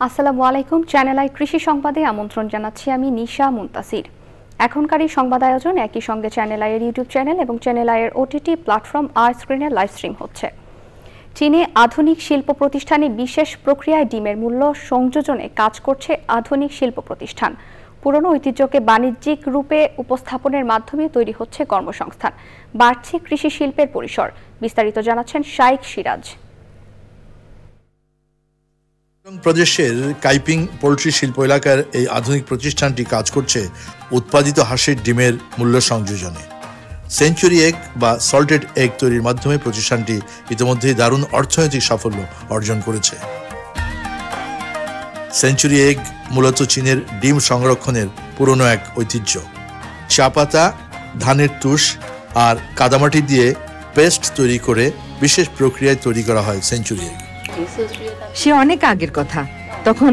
আসসালামু আলাইকুম। Channel I কৃষি সংবাদে আমন্ত্রণ জানাচ্ছি আমি নিশা মুনতাসির। এখনকার এই সংবাদ আয়োজন একই সঙ্গে চ্যানেল আই এর ইউটিউব চ্যানেল এবং চ্যানেল আই এর ওটিটি প্ল্যাটফর্ম আর স্ক্রিনে লাইভ স্ট্রিম হচ্ছে। চীনে আধুনিক শিল্প প্রতিষ্ঠানে বিশেষ প্রক্রিয়ায় ডিমের মূল্য সংযোজনে কাজ করছে আধুনিক শিল্প প্রতিষ্ঠান। পুরনো ঐতিহ্যকে বাণিজ্যিক রূপে উপস্থাপনের মাধ্যমে তৈরি হচ্ছে কর্মসংস্থান, বাড়ছে কৃষি শিল্পের পরিসর। বিস্তারিত জানাচ্ছেন শাইখ সিরাজ। প্রদেশের কাইপিং পোল্ট্রি শিল্প এলাকার এই আধুনিক প্রতিষ্ঠানটি কাজ করছে উৎপাদিত হাঁসের ডিমের মূল্য সংযোজনে। সেঞ্চুরি এগ বা সল্টেড এগ তৈরির মাধ্যমে প্রতিষ্ঠানটি ইতিমধ্যেই দারুণ অর্থনৈতিক সাফল্য অর্জন করেছে। সেঞ্চুরি এগ মূলত চীনের ডিম সংরক্ষণের পুরনো এক ঐতিহ্য। চা পাতা, ধানের তুষ আর কাদামাটি দিয়ে পেস্ট তৈরি করে বিশেষ প্রক্রিয়ায় তৈরি করা হয় সেঞ্চুরি এগ। সে অনেক আগের কথা, তখন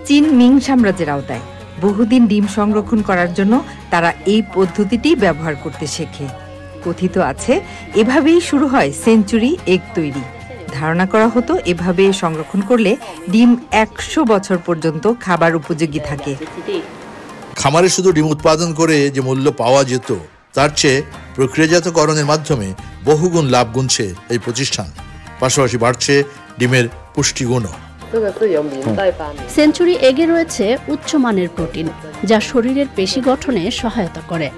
চীন মিং সাম্রাজ্যের আওতায়। বহুদিন ডিম সংরক্ষণ করার জন্য তারা এই পদ্ধতিটি ব্যবহার করতে শেখে। কথিত আছে এভাবেই শুরু হয় সেঞ্চুরি এগ তৈরি। ধারণা করা হতো এভাবে সংরক্ষণ করলে ডিম 100 বছর পর্যন্ত খাবার উপযোগী থাকে। খামারে শুধু ডিম উৎপাদন করে যে মূল্য পাওয়া যেত, তার চেয়ে প্রক্রিয়াজাতকরণের মাধ্যমে বহুগুণ লাভ গুনছে এই প্রতিষ্ঠান। পাশাপাশি বাড়ছে ডিমের পুষ্টিগুণও। সেঞ্চুরি এগে রয়েছে উচ্চমানের প্রোটিন, যা শরীরের পেশি গঠনে সহায়তা করে।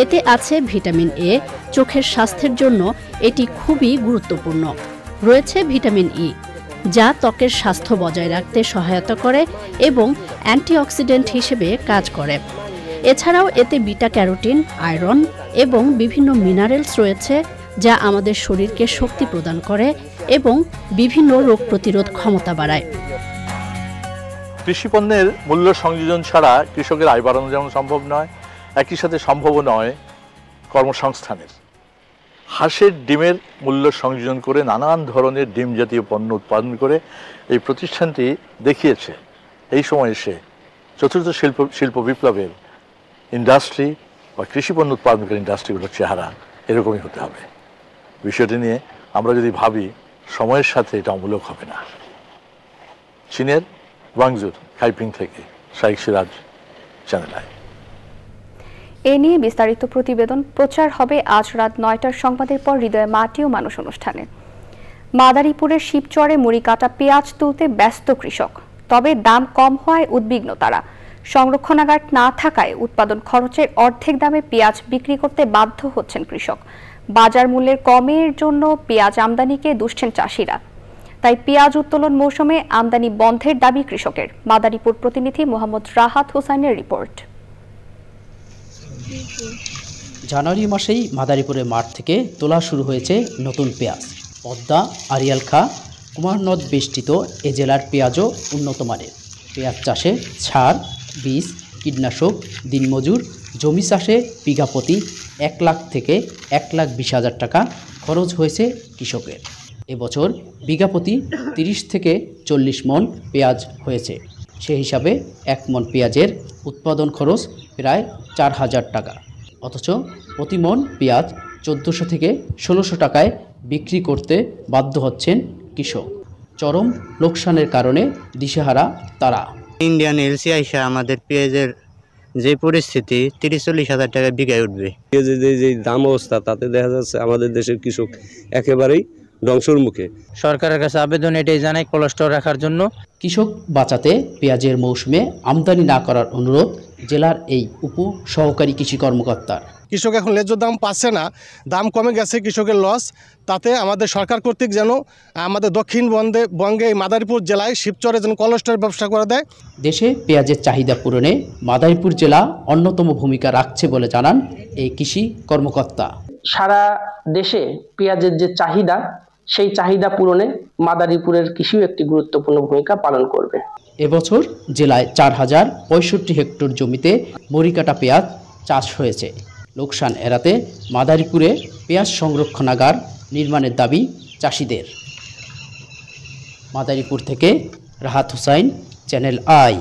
এতে আছে ভিটামিন এ, চোখের স্বাস্থ্যের জন্য এটি খুবই গুরুত্বপূর্ণ। রয়েছে ভিটামিন ই, যা ত্বকের স্বাস্থ্য বজায় রাখতে সহায়তা করে এবং অ্যান্টিঅক্সিডেন্ট হিসেবে কাজ করে। এছাড়াও এতে বিটা ক্যারোটিন, আয়রন এবং বিভিন্ন মিনারেলস রয়েছে, যা আমাদের শরীরকে শক্তি প্রদান করে এবং বিভিন্ন রোগ প্রতিরোধ ক্ষমতা বাড়ায়। কৃষি পণ্যের মূল্য সংযোজন ছাড়া কৃষকের আয় বাড়ানো যেমন সম্ভব নয়, একই সাথে সম্ভব নয় কর্মসংস্থানের। হাঁসের ডিমের মূল্য সংযোজন করে নানান ধরনের ডিম জাতীয় পণ্য উৎপাদন করে এই প্রতিষ্ঠানটি দেখিয়েছে এই সময় এসে চতুর্থ শিল্প বিপ্লবের ইন্ডাস্ট্রি বা কৃষি পণ্য উৎপাদনকারী ইন্ডাস্ট্রিগুলোর চেহারা এরকমই হতে হবে। বিষয়টি নিয়ে আমরা যদি ভাবি, সময়ের সাথে এটা অমূলক হবে না। চীনের ওয়াংজুর কাইপিং থেকে শাইখ সিরাজ, চ্যানেল আই। এ নিয়ে বিস্তারিত প্রতিবেদন প্রচার হবে আজ রাত 9টার সংবাদের পর হৃদয়ে মাটি ও মানুষ অনুষ্ঠানে। মাদারীপুরের শিবচরে মুড়ি কাটা পেঁয়াজ তুলতে ব্যস্ত কৃষক, তবে দাম কম হওয়ায় উদ্বিগ্ন তারা। সংরক্ষণাগার না থাকায় উৎপাদন খরচের অর্ধেক দামে পেঁয়াজ বিক্রি করতে বাধ্য হচ্ছেন কৃষক। বাজার মূল্যের কমের জন্য পেঁয়াজ আমদানিকে দুষছেন চাষিরা। তাই পেঁয়াজ উত্তোলন মৌসুমে আমদানি বন্ধের দাবি কৃষকের। মাদারীপুর প্রতিনিধি মোহাম্মদ রাহাত হোসেনের রিপোর্ট। জানুয়ারি মাসেই মাদারীপুরের মাঠ থেকে তোলা শুরু হয়েছে নতুন পেঁয়াজ। পদ্মা, আড়িয়াল খাঁ, কুমারনদ বেষ্টিত এ জেলার পেঁয়াজও উন্নত মানের। পেঁয়াজ চাষে ছাড়, বীজ, কীটনাশক, দিনমজুর, জমি চাষে বিঘা প্রতি 1 লাখ থেকে 1,20,000 টাকা খরচ হয়েছে কৃষকের। এবছর বিঘা প্রতি 30 থেকে 40 মন পেঁয়াজ হয়েছে। সে হিসাবে 1 মন পেঁয়াজের উৎপাদন খরচ প্রায় 4,000 টাকা। অথচ প্রতি মন পেঁয়াজ 1400 থেকে 1600 টাকায় বিক্রি করতে বাধ্য হচ্ছেন কৃষক। চরম লোকসানের কারণে দিশেহারা তারা। ইন্ডিয়ান এলসি আইসা আমাদের পেঁয়াজের যে পরিস্থিতি 30-40 হাজার টাকা বিঘায় উঠবে। পেঁয়াজের যে দাম অবস্থা, তাতে দেখা যাচ্ছে আমাদের দেশের কৃষক একেবারেই ধ্বংসের মুখে। সরকারের কাছে আবেদন এটাই জানাই, কোলেস্টোর রাখার জন্য। কৃষক বাঁচাতে পেঁয়াজের মৌসুমে আমদানি না করার অনুরোধ জেলার এই উপ সহকারী কৃষি কর্মকর্তার। কৃষক এখন ন্যায্য দাম পাচ্ছে না, দাম কমে গেছে, কৃষকের লস। তাতে আমাদের সরকার কর্তৃক যেন আমাদের দক্ষিণবঙ্গে মাদারীপুর জেলায় শিবচরে যেন কোলেস্টোরের ব্যবস্থা করে দেয়। দেশে পেঁয়াজের চাহিদা পূরণে মাদারীপুর জেলা অন্যতম ভূমিকা রাখছে বলে জানান এই কৃষি কর্মকর্তা। সারা দেশে পেঁয়াজের যে চাহিদা, সেই চাহিদা পূরণে মাদারীপুরের কৃষিও একটি গুরুত্বপূর্ণ ভূমিকা পালন করবে। এবছর জেলায় 4065 হেক্টর জমিতে মরিকাটা পেঁয়াজ চাষ হয়েছে। লোকসান এড়াতে মাদারীপুরে পেঁয়াজ সংরক্ষণাগার নির্মাণের দাবি চাষিদের। মাদারীপুর থেকে রাহাত হোসাইন, চ্যানেল আই।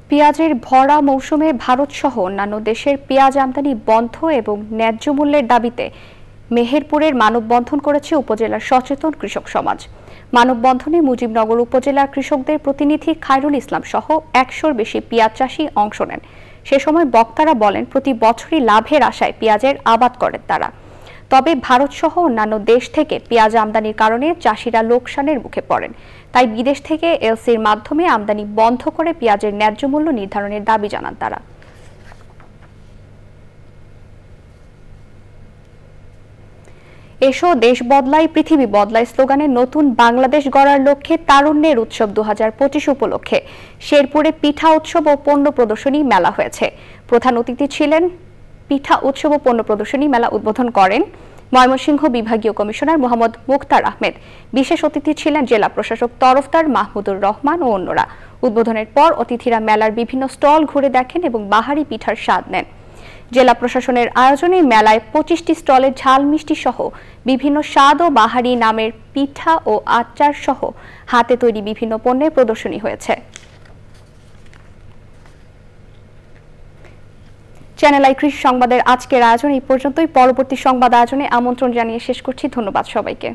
পেঁয়াজের ভরা মৌসুমে ভারত সহ অন্যান্য দেশের পেঁয়াজ আমদানি বন্ধ এবং ন্যায্য মূল্যের দাবিতে মেহেরপুরের মানববন্ধন করেছে উপজেলার সচেতন কৃষক সমাজ। মানববন্ধনে মুজিবনগর উপজেলার কৃষকদের প্রতিনিধি খায়রুল ইসলাম সহ 100-র বেশি পেঁয়াজ চাষি অংশ নেন। সে সময় বক্তারা বলেন, প্রতি বছরই লাভের আশায় পেঁয়াজের আবাদ করেন তারা। তবে ভারত সহ অন্যান্য দেশ থেকে পেঁয়াজ আমদানির কারণে চাষিরা লোকসানের মুখে পড়েন। তাই বিদেশ থেকে এলসির মাধ্যমে আমদানি বন্ধ করে পেঁয়াজের ন্যায্য মূল্য নির্ধারণের দাবি জানান তারা। এসো দেশ বদলায় পৃথিবী বদলায় স্লোগানে নতুন বাংলাদেশ গড়ার লক্ষ্যে তারুণ্যের উৎসব 2025 উপলক্ষে শেরপুরে পিঠা উৎসব ও পণ্য প্রদর্শনী মেলা হয়েছে। প্রধান অতিথি ছিলেন পিঠা উৎসব ও পণ্য প্রদর্শনী মেলা উদ্বোধন করেন ময়মনসিংহ বিভাগীয় কমিশনার মোহাম্মদ মুখতার আহমেদ। বিশেষ অতিথি ছিলেন জেলা প্রশাসক তরফদার মাহমুদুর রহমান ও অন্যরা। উদ্বোধনের পর অতিথিরা মেলার বিভিন্ন স্টল ঘুরে দেখেন এবং বাহারি পিঠার স্বাদ নেন। জেলা প্রশাসনের আয়োজনে মেলায় 25টি স্টলে ঝাল মিষ্টি সহ বিভিন্ন স্বাদ ও বাহারি নামের পিঠা ও আচার সহ হাতে তৈরি বিভিন্ন পণ্যের প্রদর্শনী হয়েছে। চ্যানেল আই কৃষি সংবাদের আজকের আয়োজন এই পর্যন্তই। পরবর্তী সংবাদ আয়োজনে আমন্ত্রণ জানিয়ে শেষ করছি। ধন্যবাদ সবাইকে।